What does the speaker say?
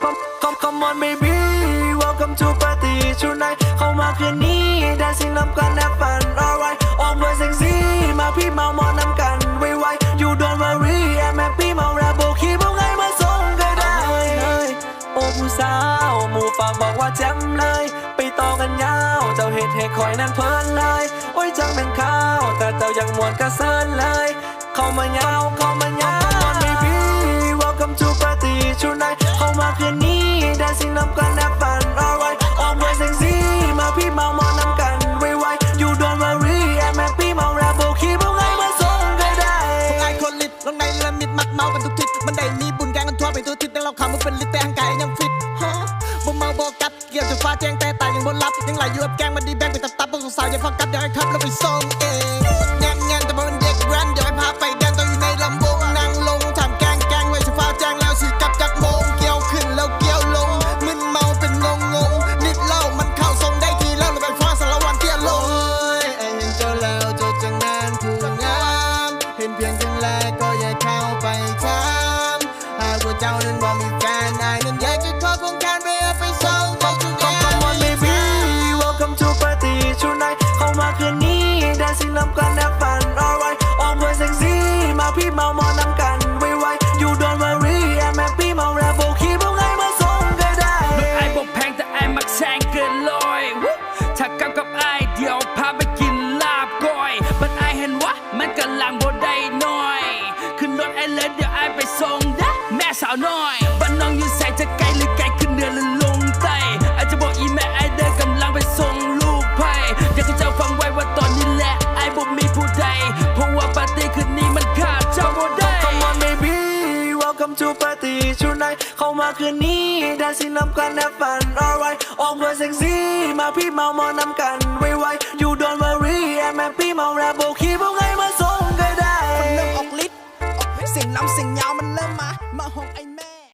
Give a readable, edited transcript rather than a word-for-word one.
Come on baby welcome to party tonight เข้ามาคืนนี้ dancing นำกัน have fun alright ออกมาเซ็กซี่มาพี่เมามอนำกันไวๆ you don't worry I'm happy เมาแรบโบคีบอกไงมาส่งก็ได้โอ้ผู้สาวหมู่ฝากบอกว่าแจ่มเลยไปต่อกันยาวเจ้าเฮ็ดให้คอยนั่งเพลินเลยโอ้ยจังเป็นข้าวแต่เจ้ายังมวนกระเซินเลยเข้ามายาวCome on baby welcome to party tonight เข้ามาคืนนี้ dancing นำกัน have fun alright ออกมาเซ็กซี่มาพี่เมามอนำกันไวๆ you don't worry I'm happy เมาแรบโบคีบอกไงมาส่งก็ได้พวกไอ้คนลิดลงในละมิดมักเมากันทุกทิศมันได้มีบุญแกงกันทั่วไปทั่วทิศแต่เราขำมันเป็นลิดแต่ห่างไกลยังฟิตบ่เมาบ่กัดเกี่ยวจนฟ้าแจ้งแต่ตายยังบนรับยังไหลอยู่กับแกงมันดีแบงไปตับพวกสาวอย่าฟังกัดเดี๋ยวไอ้ครับเราไปส่งเองงานแต่บ่เป็นเด็กแว้นเดี๋ยวไอ้พาไปแดนตัวอยู่ในลำวงนั่งลงทำแกงไว้จนฟ้าแจ้งแล้วสิกลับจากโมงเกี่ยวขึ้นแล้วเกี่ยวลงมึนเมาเป็นงงนิดเหล้ามันเข้าทรงได้ทีแล้วเราไปฟ้าสารวันเที่ยวลงไอ้เห็นเจ้าแล้วเจ้าจะงานผู้งามเห็นเพียงครั้งแรกก็อย่าเข้าไปถามหากว่าเจ้านั้นบ่มีแฟนอายนั้นอยากจะขอควงแขนไปเอาไปส่งบอกทุกอย่าง Come on baby welcome to party tonight เข้ามาคืนนี้ dancing นำกัน have fun alright ออกมาเซ็กซี่มาพี่เมามอนำกันไวๆ you don't worry I'm happy เมาแรบโบคีบอกไงมาส่งก็ได้ไอ้บอกแพงแต่ไอ้มักแซงเกินลอยถ้ากำกับไอ้เดี๋ยวพาไปกินลาบก้อยบัดไอ้เห็นวะมันกำลังบ่ได้น้อยขึ้นรถไอ้เลยเดี๋ยวไอ้ไปส่งนะแม่สาวน้อยบ้านน้องอยู่ใส่จะไกลหรือไกลขึ้นเหนือหรือลงใต้ไอ้จะบอกอีแม่ไอ้เดินกำลังไปส่งลูกไผ่อยากให้เจ้าฟังไว้ว่าตอนนี้แหละไอ้บ่มีผู้ใดเพราะว่าปาร์ตี้คืนนี้มันขาดเจ้าบ่ได้ Come on baby welcome to party tonight เข้ามาคืนนี้ dancing นำกัน have fun alright ออกมาเซ็กซี่มาพี่เมามอนำกันไวๆ you don't worry I'm happy เมาแรบโบคีบอกไงมาส่งก็ได้คนเริ่มออกฤทธิ์เสียงน้ำเสียงยาวมันเริ่มมาห้องไอ้แม่